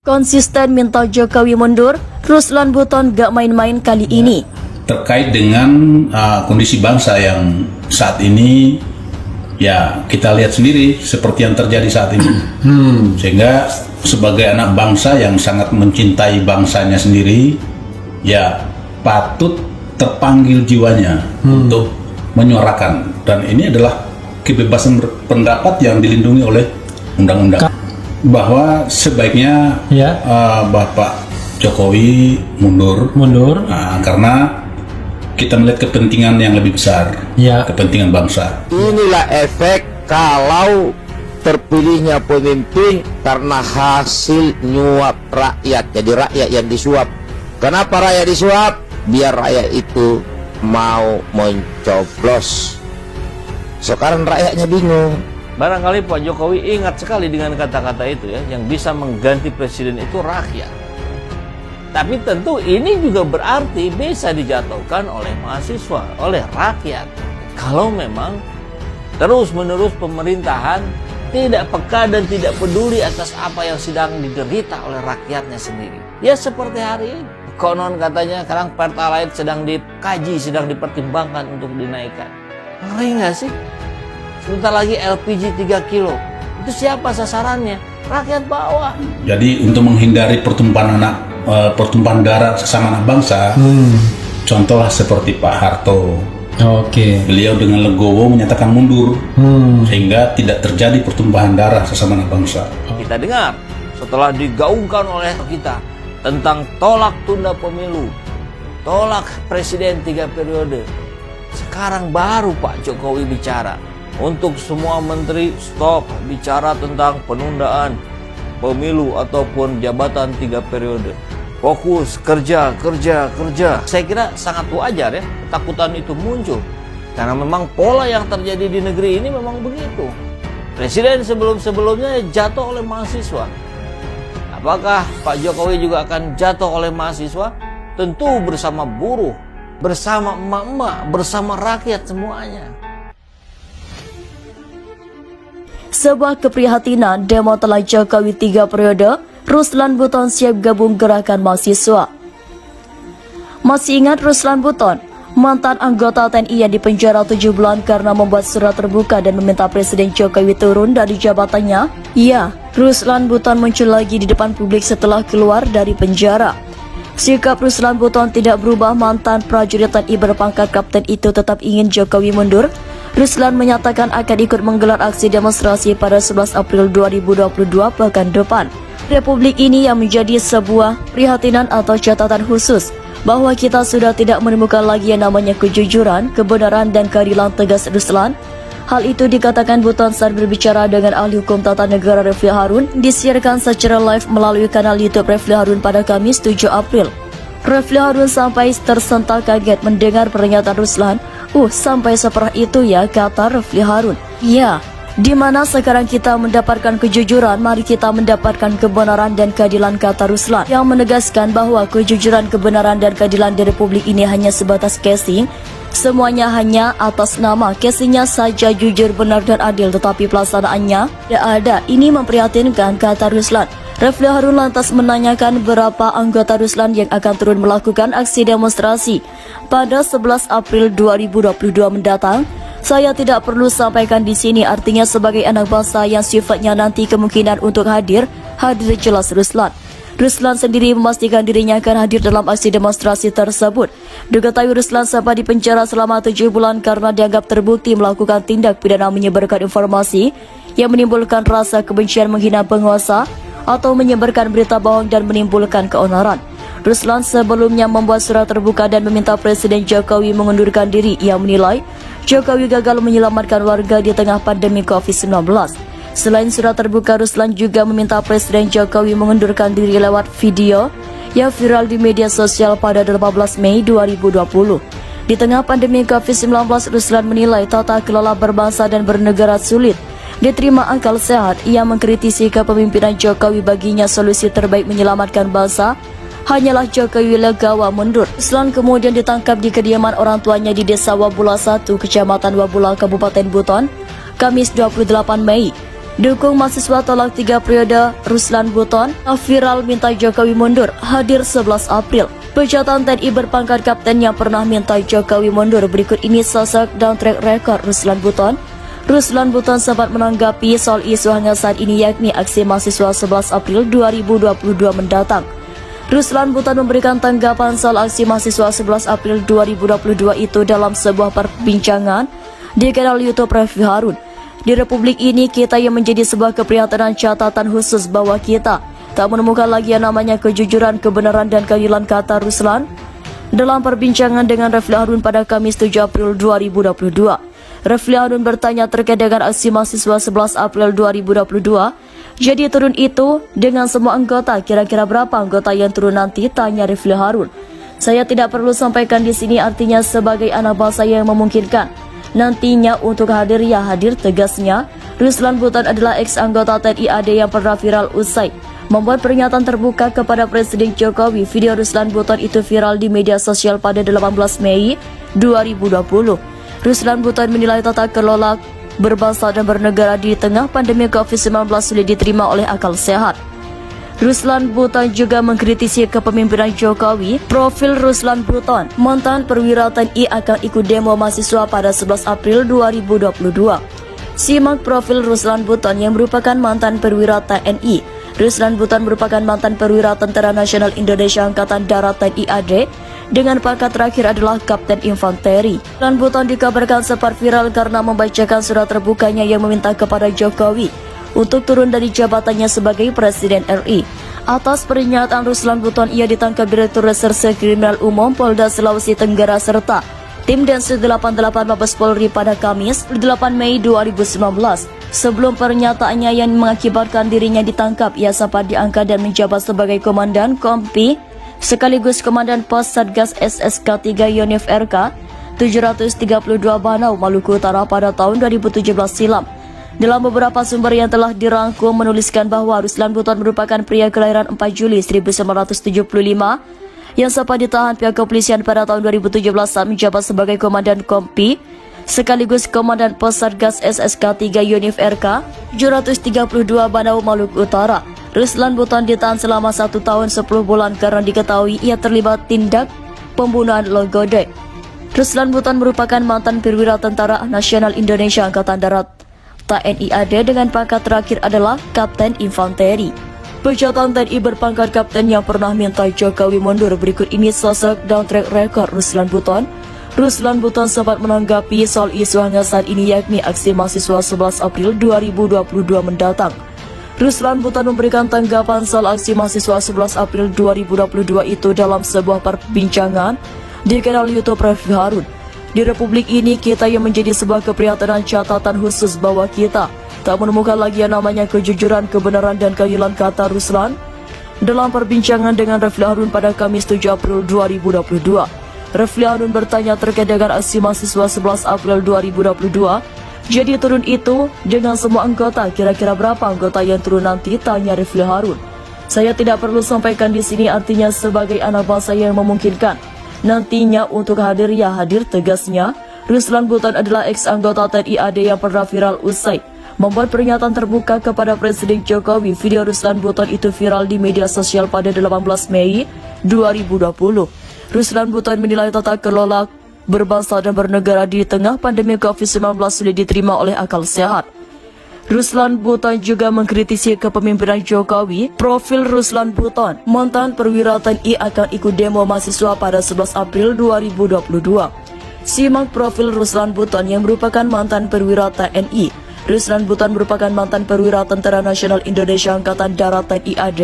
Konsisten minta Jokowi mundur, Ruslan Buton gak main-main kali ini. Terkait dengan kondisi bangsa yang saat ini, ya kita lihat sendiri seperti yang terjadi saat ini. Sehingga sebagai anak bangsa yang sangat mencintai bangsanya sendiri, ya patut terpanggil jiwanya untuk menyuarakan. Dan ini adalah kebebasan berpendapat yang dilindungi oleh undang-undang. Bahwa sebaiknya Bapak Jokowi mundur, karena kita melihat kepentingan yang lebih besar, kepentingan bangsa. Inilah efek kalau terpilihnya pemimpin karena hasil nyuap rakyat. Jadi rakyat yang disuap. Kenapa rakyat disuap? Biar rakyat itu mau mencoblos. Sekarang rakyatnya bingung. Barangkali Pak Jokowi ingat sekali dengan kata-kata itu ya, yang bisa mengganti presiden itu rakyat. Tapi tentu ini juga berarti bisa dijatuhkan oleh mahasiswa, oleh rakyat. Kalau memang terus-menerus pemerintahan tidak peka dan tidak peduli atas apa yang sedang diderita oleh rakyatnya sendiri. Ya seperti hari ini. Konon katanya sekarang Pertalite sedang dikaji, sedang dipertimbangkan untuk dinaikkan. Ngeri nggak sih? Sebentar lagi LPG 3 kilo. Itu siapa sasarannya? Rakyat bawah. Jadi untuk menghindari pertumpahan darah sesama anak bangsa, contohlah seperti Pak Harto. Beliau dengan legowo menyatakan mundur, sehingga tidak terjadi pertumpahan darah sesama anak bangsa. Kita dengar setelah digaungkan oleh kita tentang tolak tunda pemilu, tolak presiden 3 periode. Sekarang baru Pak Jokowi bicara. Untuk semua menteri stop bicara tentang penundaan pemilu ataupun jabatan 3 periode. Fokus kerja. Saya kira sangat wajar ya ketakutan itu muncul. Karena memang pola yang terjadi di negeri ini memang begitu. Presiden sebelum-sebelumnya jatuh oleh mahasiswa. Apakah Pak Jokowi juga akan jatuh oleh mahasiswa? Tentu bersama buruh, bersama emak-emak, bersama rakyat semuanya. Sebuah keprihatinan demo telah Jokowi 3 periode, Ruslan Buton siap gabung gerakan mahasiswa. Masih ingat Ruslan Buton, mantan anggota TNI yang dipenjara 7 bulan karena membuat surat terbuka dan meminta Presiden Jokowi turun dari jabatannya? Ya, Ruslan Buton muncul lagi di depan publik setelah keluar dari penjara. Sikap Ruslan Buton tidak berubah. Mantan prajurit TNI berpangkat kapten itu tetap ingin Jokowi mundur. Ruslan menyatakan akan ikut menggelar aksi demonstrasi pada 11 April 2022 pekan depan. Republik ini yang menjadi sebuah prihatinan atau catatan khusus bahwa kita sudah tidak menemukan lagi yang namanya kejujuran, kebenaran dan keadilan, tegas Ruslan. Hal itu dikatakan Buton saat berbicara dengan ahli hukum tata negara Refli Harun, disiarkan secara live melalui kanal YouTube Refli Harun pada Kamis 7 April. Refli Harun sampai tersentak kaget mendengar pernyataan Ruslan. Sampai separah itu ya, kata Refli Harun. Ya, di mana sekarang kita mendapatkan kejujuran, mari kita mendapatkan kebenaran dan keadilan, kata Ruslan, yang menegaskan bahwa kejujuran, kebenaran dan keadilan di Republik ini hanya sebatas casing. Semuanya hanya atas nama casingnya saja jujur, benar dan adil, tetapi pelaksanaannya tidak ada. Ini memprihatinkan, kata Ruslan. Refli Harun lantas menanyakan berapa anggota Ruslan yang akan turun melakukan aksi demonstrasi pada 11 April 2022 mendatang. Saya tidak perlu sampaikan di sini, artinya sebagai anak bangsa yang sifatnya nanti kemungkinan untuk hadir, jelas Ruslan. Ruslan sendiri memastikan dirinya akan hadir dalam aksi demonstrasi tersebut. Diketahui Ruslan sempat dipenjara selama 7 bulan karena dianggap terbukti melakukan tindak pidana menyebarkan informasi yang menimbulkan rasa kebencian, menghina penguasa, atau menyebarkan berita bohong dan menimbulkan keonaran. Ruslan sebelumnya membuat surat terbuka dan meminta Presiden Jokowi mengundurkan diri. Ia menilai Jokowi gagal menyelamatkan warga di tengah pandemi COVID-19. Selain surat terbuka, Ruslan juga meminta Presiden Jokowi mengundurkan diri lewat video yang viral di media sosial pada 18 Mei 2020. Di tengah pandemi COVID-19, Ruslan menilai tata kelola berbangsa dan bernegara sulit diterima akal sehat. Ia mengkritisi kepemimpinan Jokowi, baginya solusi terbaik menyelamatkan bangsa hanyalah Jokowi legawa mundur. Ruslan kemudian ditangkap di kediaman orang tuanya di Desa Wabula 1, Kecamatan Wabula, Kabupaten Buton, Kamis 28 Mei. Dukung mahasiswa tolak 3 periode Ruslan Buton, viral minta Jokowi mundur, hadir 11 April. Pejabat TNI berpangkat kapten yang pernah minta Jokowi mundur. Berikut ini sosok dan track record Ruslan Buton. Ruslan Buton sempat menanggapi soal isu hangat saat ini, yakni aksi mahasiswa 11 April 2022 mendatang. Ruslan Buton memberikan tanggapan soal aksi mahasiswa 11 April 2022 itu dalam sebuah perbincangan di kanal YouTube Refli Harun. Di Republik ini kita yang menjadi sebuah keprihatinan catatan khusus bahwa kita tak menemukan lagi yang namanya kejujuran, kebenaran dan keadilan, kata Ruslan dalam perbincangan dengan Refli Harun pada Kamis 7 April 2022. Refli Harun bertanya terkait dengan aksi mahasiswa 11 April 2022. Jadi turun itu dengan semua anggota, kira-kira berapa anggota yang turun nanti, tanya Refli Harun. Saya tidak perlu sampaikan di sini, artinya sebagai anak bangsa yang memungkinkan nantinya untuk hadir ya hadir, tegasnya. Ruslan Buton adalah ex-anggota TNI AD yang pernah viral usai membuat pernyataan terbuka kepada Presiden Jokowi. Video Ruslan Buton itu viral di media sosial pada 18 Mei 2020. Ruslan Buton menilai tata kelola berbangsa dan bernegara di tengah pandemi COVID-19 sulit diterima oleh akal sehat. Ruslan Buton juga mengkritisi kepemimpinan Jokowi. Profil Ruslan Buton, mantan perwira TNI, akan ikut demo mahasiswa pada 11 April 2022. Simak profil Ruslan Buton yang merupakan mantan perwira TNI. Ruslan Buton merupakan mantan perwira Tentara Nasional Indonesia Angkatan Darat TNI AD dengan pangkat terakhir adalah Kapten Infanteri. Ruslan Buton dikabarkan sempat viral karena membacakan surat terbukanya yang meminta kepada Jokowi untuk turun dari jabatannya sebagai Presiden RI. Atas pernyataan Ruslan Buton, ia ditangkap Direktur Reserse Kriminal Umum Polda Sulawesi Tenggara serta tim Densus 88 Mabes Polri pada Kamis 8 Mei 2019. Sebelum pernyataannya yang mengakibatkan dirinya ditangkap, ia sempat diangkat dan menjabat sebagai Komandan Kompi sekaligus Komandan Pos Satgas SSK 3 Yonif RK 732 Banau, Maluku Utara pada tahun 2017 silam. Dalam beberapa sumber yang telah dirangkum menuliskan bahwa Ruslan Buton merupakan pria kelahiran 4 Juli 1975 yang sempat ditahan pihak kepolisian pada tahun 2017 saat menjabat sebagai Komandan Kompi sekaligus Komandan Pos Satgas SSK 3 Yonif RK 732 Banau, Maluku Utara. Ruslan Buton ditahan selama 1 tahun 10 bulan karena diketahui ia terlibat tindak pembunuhan Logode. Ruslan Buton merupakan mantan perwira Tentara Nasional Indonesia Angkatan Darat TNI AD dengan pangkat terakhir adalah Kapten Infanteri. Pejabat TNI berpangkat kapten yang pernah minta Jokowi mundur. Berikut ini sosok dan track record Ruslan Buton. Ruslan Buton sempat menanggapi soal isu hangat saat ini, yakni aksi mahasiswa 11 April 2022 mendatang. Ruslan Buton memberikan tanggapan soal aksi mahasiswa 11 April 2022 itu dalam sebuah perbincangan di kanal YouTube Refli Harun. Di Republik ini kita yang menjadi sebuah keprihatinan catatan khusus bahwa kita tak menemukan lagi yang namanya kejujuran, kebenaran dan keadilan, kata Ruslan dalam perbincangan dengan Refli Harun pada Kamis 7 April 2022. Refli Harun bertanya terkait dengan aksi mahasiswa 11 April 2022. Jadi turun itu dengan semua anggota, kira-kira berapa anggota yang turun nanti, tanya Refli Harun. Saya tidak perlu sampaikan di sini, artinya sebagai anak bangsa yang memungkinkan nantinya untuk hadir ya hadir, tegasnya. Ruslan Buton adalah ex-anggota TNI AD yang pernah viral usai membuat pernyataan terbuka kepada Presiden Jokowi. Video Ruslan Buton itu viral di media sosial pada 18 Mei 2020. Ruslan Buton menilai tata kelola berbangsa dan bernegara di tengah pandemi COVID-19 sulit diterima oleh akal sehat. Ruslan Buton juga mengkritisi kepemimpinan Jokowi. Profil Ruslan Buton, mantan perwira TNI, akan ikut demo mahasiswa pada 11 April 2022. Simak profil Ruslan Buton yang merupakan mantan perwira TNI. Ruslan Buton merupakan mantan perwira Tentara Nasional Indonesia Angkatan Darat TNI AD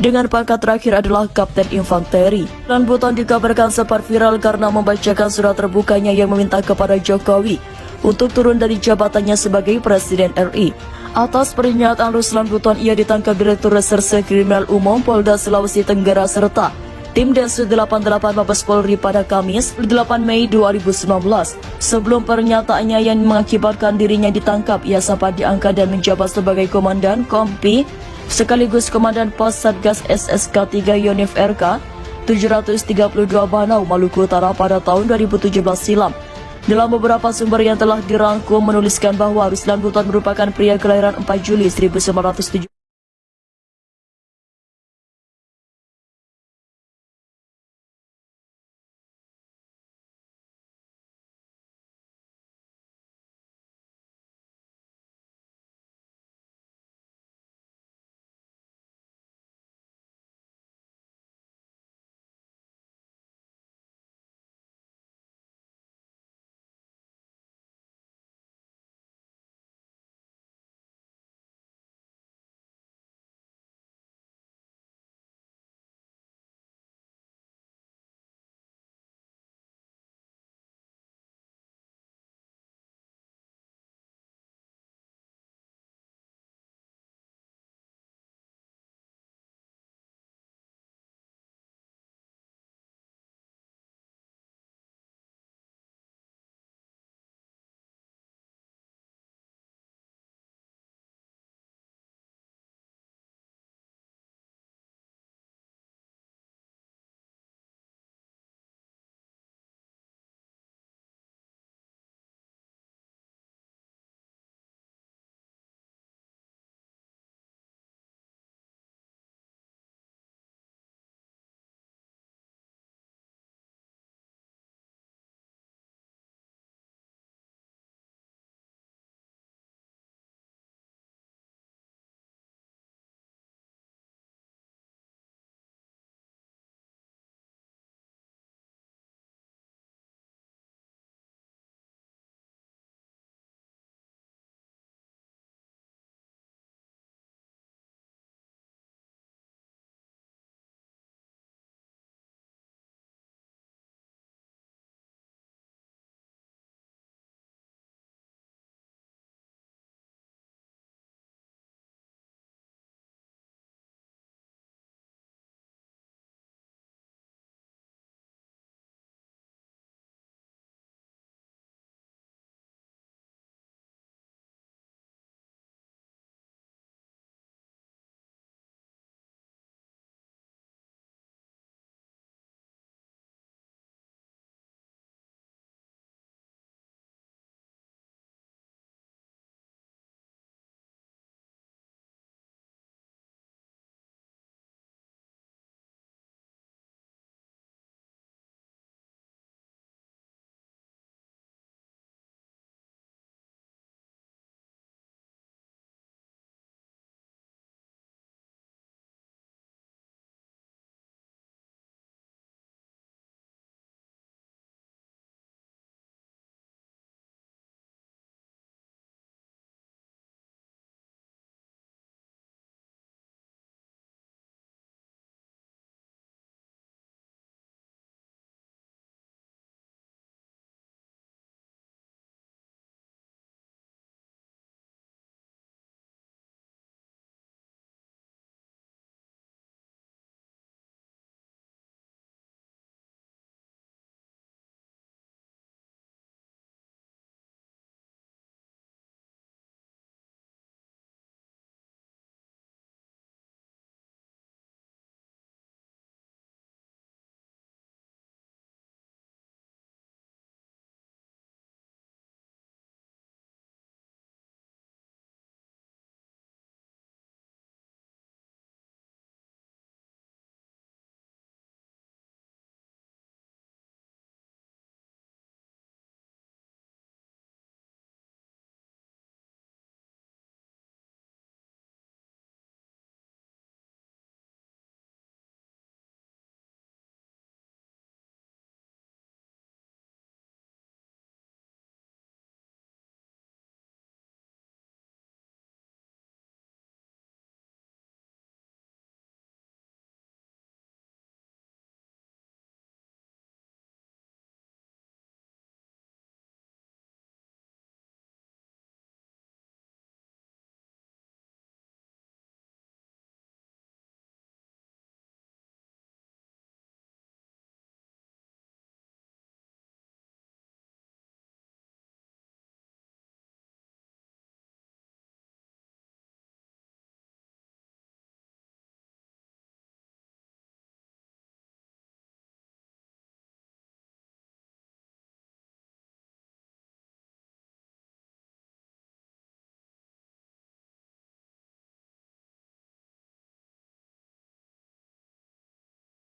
dengan pangkat terakhir adalah Kapten Infanteri. Ruslan Buton dikabarkan sempat viral karena membacakan surat terbukanya yang meminta kepada Jokowi untuk turun dari jabatannya sebagai Presiden RI. Atas pernyataan Ruslan Buton, ia ditangkap Direktur Reserse Kriminal Umum Polda Sulawesi Tenggara serta tim Densus 88 Mabes Polri pada Kamis 8 Mei 2019. Sebelum pernyataannya yang mengakibatkan dirinya ditangkap, ia sempat diangkat dan menjabat sebagai Komandan Kompi sekaligus Komandan Pos Satgas SSK 3 Yonif RK 732 Banau, Maluku Utara pada tahun 2017 silam. Dalam beberapa sumber yang telah dirangkum menuliskan bahwa Ruslan Buton merupakan pria kelahiran 4 Juli 1970.